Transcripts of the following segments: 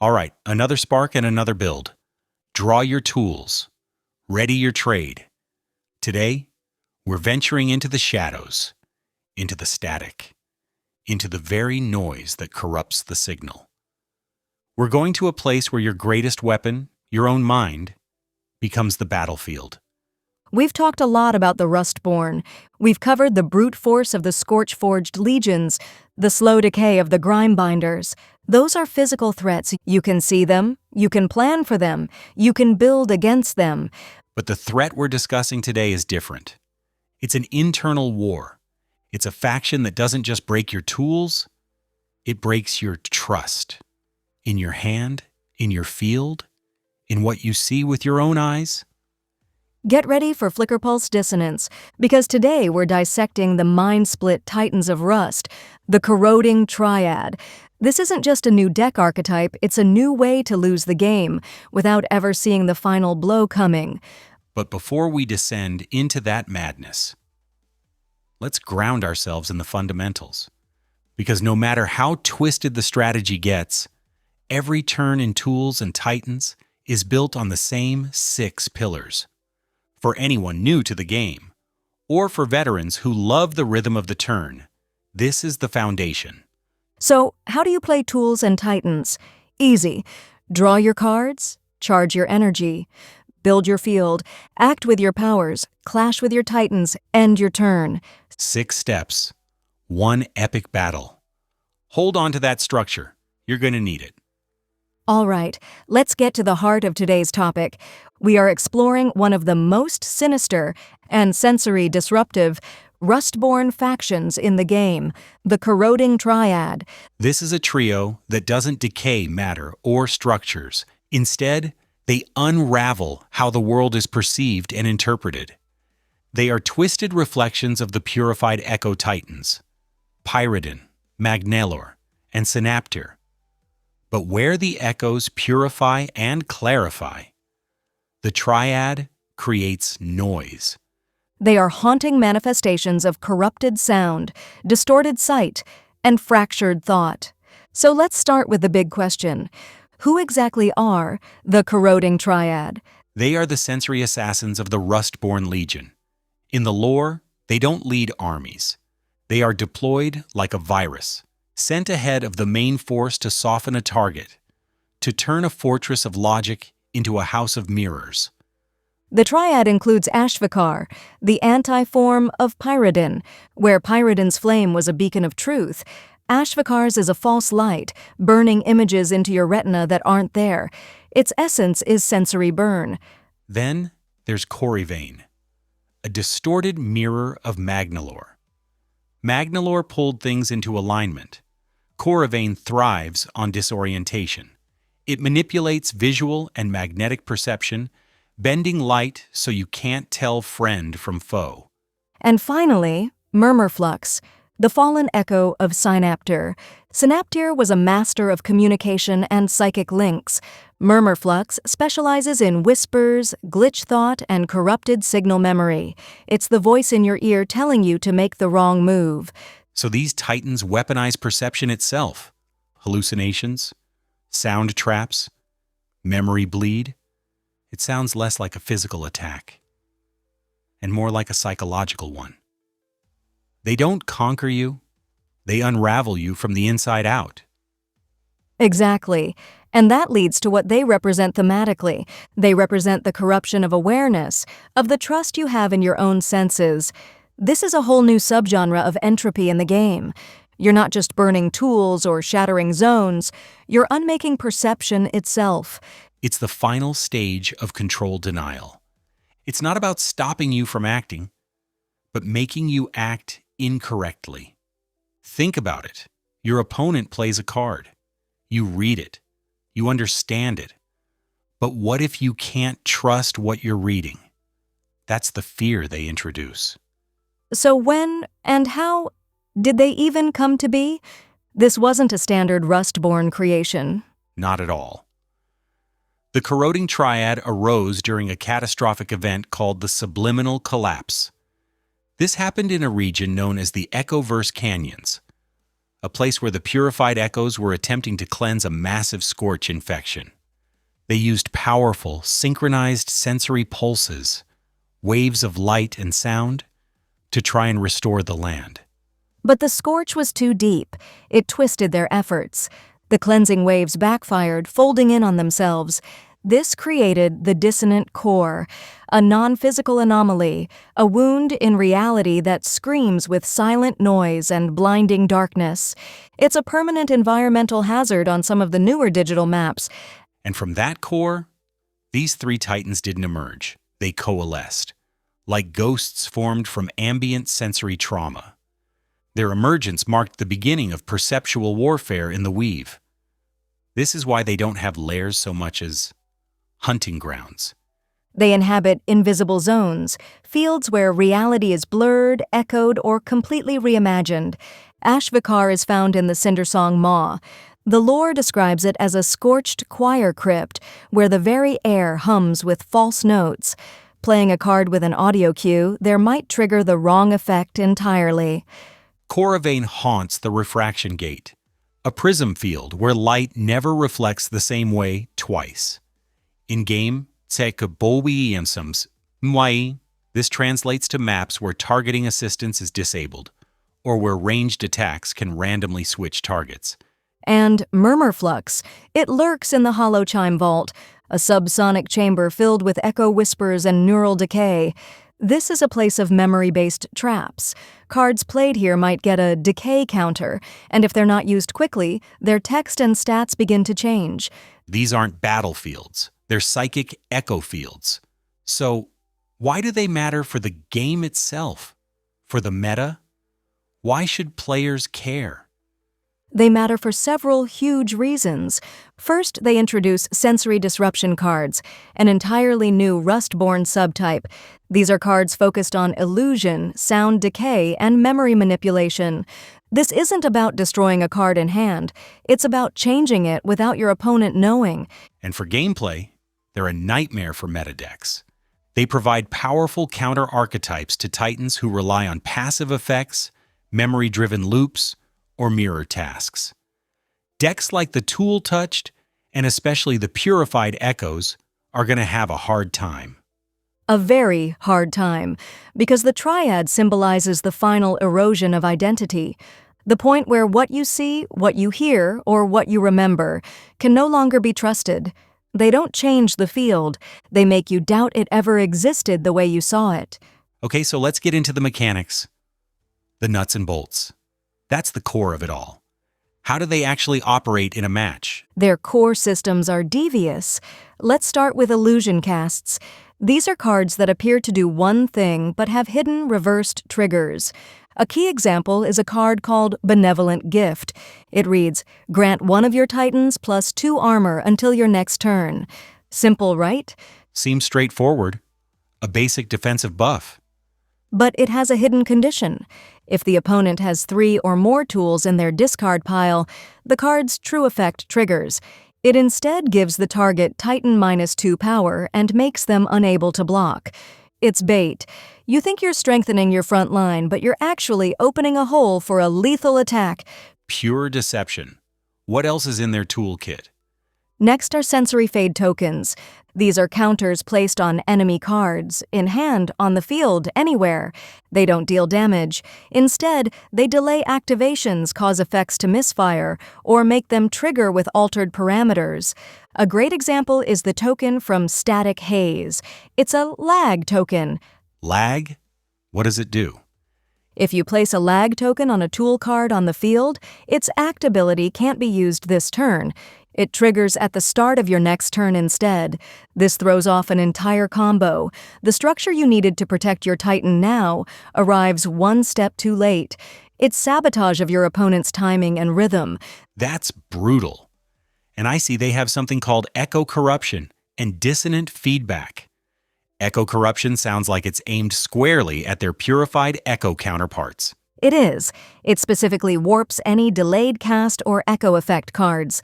All right, another spark and another build. Draw your tools. Ready your trade. Today, we're venturing into the shadows, into the static, into the very noise that corrupts the signal. We're going to a place where your greatest weapon, your own mind, becomes the battlefield. We've talked a lot about the Rustborn. We've covered the brute force of the Scorch-forged legions, the slow decay of the Grimebinders. Those are physical threats. You can see them, you can plan for them, you can build against them. But the threat we're discussing today is different. It's an internal war. It's a faction that doesn't just break your tools, it breaks your trust. In your hand, in your field, in what you see with your own eyes. Get ready for Flickerpulse Dissonance, because today we're dissecting the mind-split titans of Rust, the Corroding Triad. This isn't just a new deck archetype, it's a new way to lose the game, without ever seeing the final blow coming. But before we descend into that madness, let's ground ourselves in the fundamentals. Because no matter how twisted the strategy gets, every turn in Tools and Titans is built on the same 6 pillars. For anyone new to the game, or for veterans who love the rhythm of the turn, this is the foundation. So, how do you play Tools and Titans? Easy. Draw your cards, charge your energy, build your field, act with your powers, clash with your Titans, end your turn. 6 steps. 1 epic battle. Hold on to that structure. You're going to need it. All right, let's get to the heart of today's topic. We are exploring one of the most sinister and sensory disruptive Rustborn factions in the game, the Corroding Triad. This is a trio that doesn't decay matter or structures. Instead, they unravel how the world is perceived and interpreted. They are twisted reflections of the purified Echo Titans, Pyridin, Magnelor, and Synaptir. But where the echoes purify and clarify, the Triad creates noise. They are haunting manifestations of corrupted sound, distorted sight, and fractured thought. So let's start with the big question. Who exactly are the Corroding Triad? They are the sensory assassins of the Rustborn Legion. In the lore, they don't lead armies. They are deployed like a virus, sent ahead of the main force to soften a target, to turn a fortress of logic into a house of mirrors. The Triad includes Ashvicar, the anti-form of Pyridin. Where Pyridin's flame was a beacon of truth, Ashvicar's is a false light, burning images into your retina that aren't there. Its essence is sensory burn. Then there's Corrivane, a distorted mirror of Magnelor. Magnelor pulled things into alignment. Corrivane thrives on disorientation. It manipulates visual and magnetic perception, bending light so you can't tell friend from foe. And finally, Murmurflux, the fallen echo of Synaptir. Synaptir was a master of communication and psychic links. Murmurflux specializes in whispers, glitch thought, and corrupted signal memory. It's the voice in your ear telling you to make the wrong move. So these titans weaponize perception itself. Hallucinations, sound traps, memory bleed. It sounds less like a physical attack and more like a psychological one. They don't conquer you, they unravel you from the inside out. Exactly. And that leads to what they represent thematically. They represent the corruption of awareness, of the trust you have in your own senses. This is a whole new subgenre of entropy in the game. You're not just burning tools or shattering zones, you're unmaking perception itself. It's the final stage of control denial. It's not about stopping you from acting, but making you act incorrectly. Think about it. Your opponent plays a card. You read it. You understand it. But what if you can't trust what you're reading? That's the fear they introduce. So when and how did they even come to be? This wasn't a standard Rustborn creation. Not at all. The Corroding Triad arose during a catastrophic event called the Subliminal Collapse. This happened in a region known as the Echoverse Canyons, a place where the purified echoes were attempting to cleanse a massive scorch infection. They used powerful, synchronized sensory pulses, waves of light and sound, to try and restore the land. But the scorch was too deep. It twisted their efforts. The cleansing waves backfired, folding in on themselves. This created the dissonant core, a non-physical anomaly, a wound in reality that screams with silent noise and blinding darkness. It's a permanent environmental hazard on some of the newer digital maps. And from that core, these three titans didn't emerge. They coalesced, like ghosts formed from ambient sensory trauma. Their emergence marked the beginning of perceptual warfare in the weave. This is why they don't have lairs so much as hunting grounds. They inhabit invisible zones, fields where reality is blurred, echoed, or completely reimagined. Ashvicar is found in the Cindersong Maw. The lore describes it as a scorched choir crypt where the very air hums with false notes. Playing a card with an audio cue, there might trigger the wrong effect entirely. Corrivane haunts the refraction gate, a prism field where light never reflects the same way twice. In-game, this translates to maps where targeting assistance is disabled, or where ranged attacks can randomly switch targets. And Murmurflux. It lurks in the Hollow Chime Vault, a subsonic chamber filled with echo whispers and neural decay. This is a place of memory-based traps. Cards played here might get a decay counter, and if they're not used quickly, their text and stats begin to change. These aren't battlefields. They're psychic echo fields. So, why do they matter for the game itself? For the meta? Why should players care? They matter for several huge reasons. First, they introduce sensory disruption cards, an entirely new Rustborn subtype. These are cards focused on illusion, sound decay, and memory manipulation. This isn't about destroying a card in hand. It's about changing it without your opponent knowing. And for gameplay, they're a nightmare for meta decks. They provide powerful counter archetypes to titans who rely on passive effects, memory-driven loops, or mirror tasks. Decks like the Tool Touched, and especially the Purified Echoes, are going to have a hard time. A very hard time, because the Triad symbolizes the final erosion of identity, the point where what you see, what you hear, or what you remember can no longer be trusted. They don't change the field. They make you doubt it ever existed the way you saw it. Okay, so let's get into the mechanics. The nuts and bolts. That's the core of it all. How do they actually operate in a match? Their core systems are devious. Let's start with illusion casts. These are cards that appear to do one thing but have hidden reversed triggers. A key example is a card called Benevolent Gift. It reads, grant one of your titans plus 2 armor until your next turn. Simple, right? Seems straightforward. A basic defensive buff. But it has a hidden condition. If the opponent has 3 or more tools in their discard pile, the card's true effect triggers. It instead gives the target Titan -2 power and makes them unable to block. It's bait. You think you're strengthening your front line, but you're actually opening a hole for a lethal attack. Pure deception. What else is in their toolkit? Next are sensory fade tokens. These are counters placed on enemy cards, in hand, on the field, anywhere. They don't deal damage. Instead, they delay activations, cause effects to misfire, or make them trigger with altered parameters. A great example is the token from Static Haze. It's a lag token. Lag? What does it do? If you place a lag token on a tool card on the field, its act ability can't be used this turn. It triggers at the start of your next turn instead. This throws off an entire combo. The structure you needed to protect your Titan now arrives one step too late. It's sabotage of your opponent's timing and rhythm. That's brutal. And I see they have something called Echo Corruption and Dissonant Feedback. Echo Corruption sounds like it's aimed squarely at their purified echo counterparts. It is. It specifically warps any delayed cast or echo effect cards.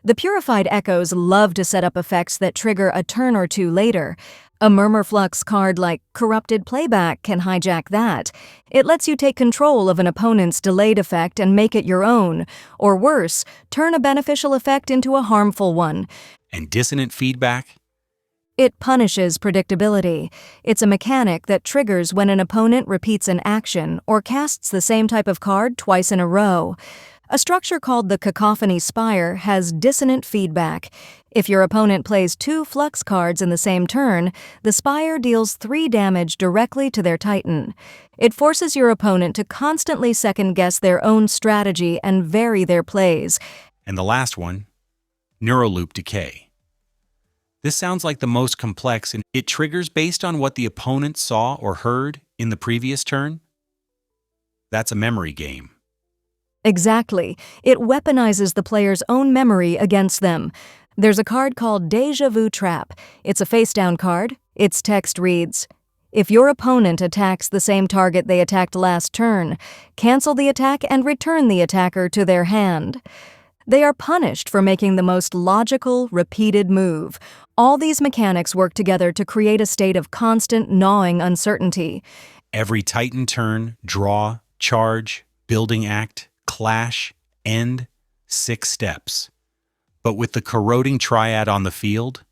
The purified echoes love to set up effects that trigger a turn or two later. A Murmurflux card like Corrupted Playback can hijack that. It lets you take control of an opponent's delayed effect and make it your own, or worse, turn a beneficial effect into a harmful one. And dissonant feedback? It punishes predictability. It's a mechanic that triggers when an opponent repeats an action or casts the same type of card twice in a row. A structure called the Cacophony Spire has dissonant feedback. If your opponent plays 2 flux cards in the same turn, the Spire deals 3 damage directly to their Titan. It forces your opponent to constantly second-guess their own strategy and vary their plays. And the last one, Neuroloop Decay. This sounds like the most complex, and it triggers based on what the opponent saw or heard in the previous turn. That's a memory game. Exactly. It weaponizes the player's own memory against them. There's a card called Deja Vu Trap. It's a face-down card. Its text reads, "If your opponent attacks the same target they attacked last turn, cancel the attack and return the attacker to their hand." They are punished for making the most logical, repeated move. All these mechanics work together to create a state of constant, gnawing uncertainty. Every Titan turn, draw, charge, building act, clash, end, 6 steps. But with the Corroding Triad on the field,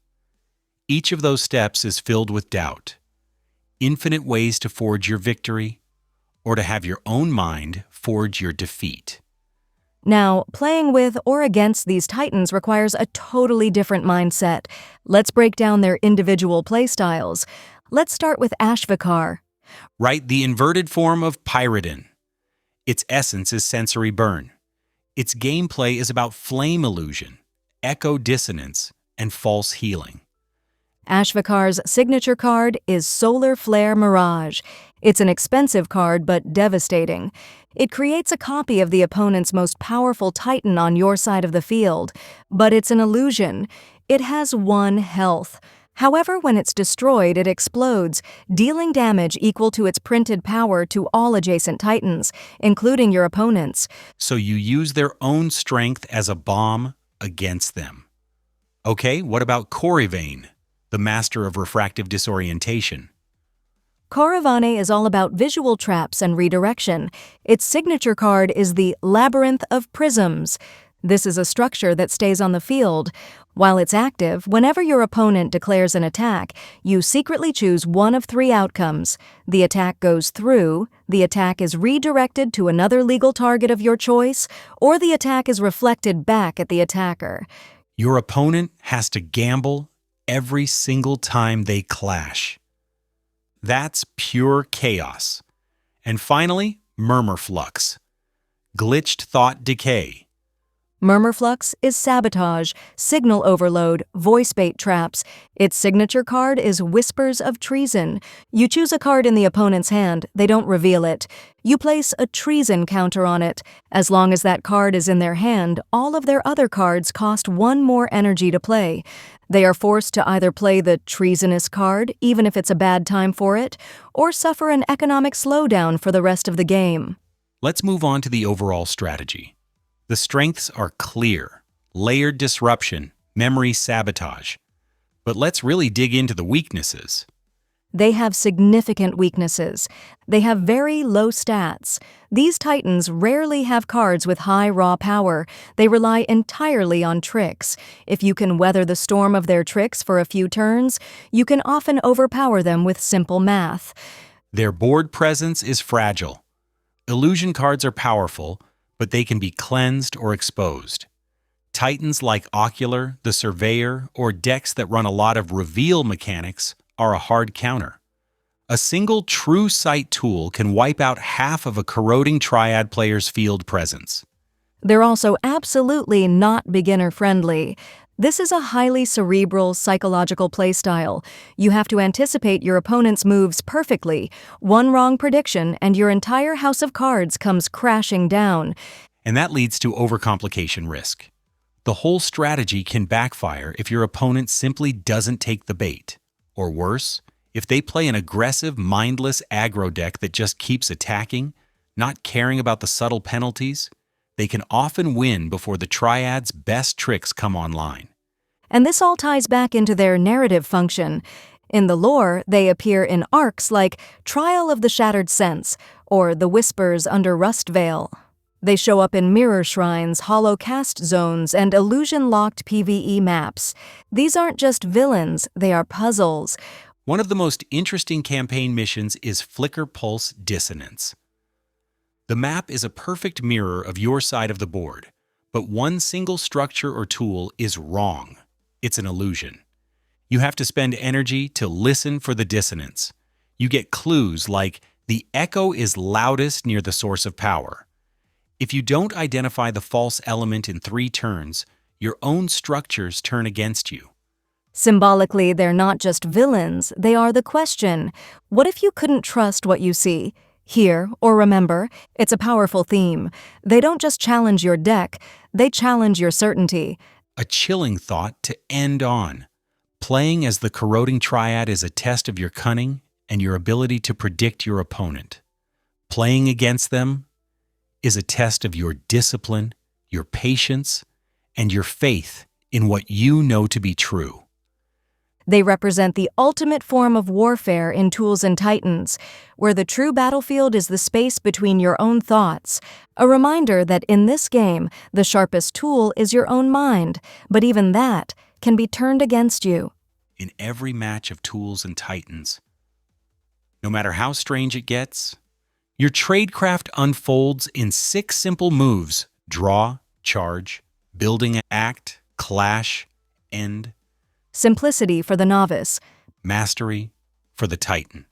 each of those steps is filled with doubt, infinite ways to forge your victory, or to have your own mind forge your defeat. Now, playing with or against these Titans requires a totally different mindset. Let's break down their individual playstyles. Let's start with Ashvicar. Right, the inverted form of Pyridin. Its essence is sensory burn. Its gameplay is about flame illusion, echo dissonance, and false healing. Ashvicar's signature card is Solar Flare Mirage. It's an expensive card but devastating. It creates a copy of the opponent's most powerful Titan on your side of the field, but it's an illusion. It has 1 health. However, when it's destroyed, it explodes, dealing damage equal to its printed power to all adjacent Titans, including your opponents. So you use their own strength as a bomb against them. Okay, what about Corrivane, the master of refractive disorientation? Corrivane is all about visual traps and redirection. Its signature card is the Labyrinth of Prisms. This is a structure that stays on the field. While it's active, whenever your opponent declares an attack, you secretly choose one of 3 outcomes. The attack goes through, the attack is redirected to another legal target of your choice, or the attack is reflected back at the attacker. Your opponent has to gamble every single time they clash. That's pure chaos. And finally, Murmurflux. Glitched Thought Decay. Murmurflux is sabotage, signal overload, voice bait traps. Its signature card is Whispers of Treason. You choose a card in the opponent's hand, they don't reveal it. You place a treason counter on it. As long as that card is in their hand, all of their other cards cost 1 more energy to play. They are forced to either play the treasonous card, even if it's a bad time for it, or suffer an economic slowdown for the rest of the game. Let's move on to the overall strategy. The strengths are clear: layered disruption, memory sabotage. But let's really dig into the weaknesses. They have significant weaknesses. They have very low stats. These Titans rarely have cards with high raw power. They rely entirely on tricks. If you can weather the storm of their tricks for a few turns, you can often overpower them with simple math. Their board presence is fragile. Illusion cards are powerful, but they can be cleansed or exposed. Titans like Ocular, the Surveyor, or decks that run a lot of reveal mechanics are a hard counter. A single True Sight tool can wipe out half of a Corroding Triad player's field presence. They're also absolutely not beginner-friendly. This is a highly cerebral, psychological playstyle. You have to anticipate your opponent's moves perfectly. One wrong prediction and your entire house of cards comes crashing down. And that leads to overcomplication risk. The whole strategy can backfire if your opponent simply doesn't take the bait. Or worse, if they play an aggressive, mindless aggro deck that just keeps attacking, not caring about the subtle penalties, They can often win before the Triad's best tricks come online. And this all ties back into their narrative function. In the lore, they appear in arcs like Trial of the Shattered Sense or The Whispers under Rustvale. They show up in mirror shrines, hollow cast zones, and illusion-locked PvE maps. These aren't just villains, they are puzzles. One of the most interesting campaign missions is Flickerpulse Dissonance. The map is a perfect mirror of your side of the board, but one single structure or tool is wrong. It's an illusion. You have to spend energy to listen for the dissonance. You get clues like the echo is loudest near the source of power. If you don't identify the false element in 3 turns, your own structures turn against you. Symbolically, they're not just villains, they are the question. What if you couldn't trust what you see? Hear or remember? It's a powerful theme. They don't just challenge your deck, they challenge your certainty. A chilling thought to end on. Playing as the Corroding Triad is a test of your cunning and your ability to predict your opponent. Playing against them is a test of your discipline, your patience, and your faith in what you know to be true. They represent the ultimate form of warfare in Tools and Titans, where the true battlefield is the space between your own thoughts. A reminder that in this game, the sharpest tool is your own mind, but even that can be turned against you. In every match of Tools and Titans, no matter how strange it gets, your tradecraft unfolds in 6 simple moves: draw, charge, building, act, clash, end. Simplicity for the novice. Mastery for the Titan.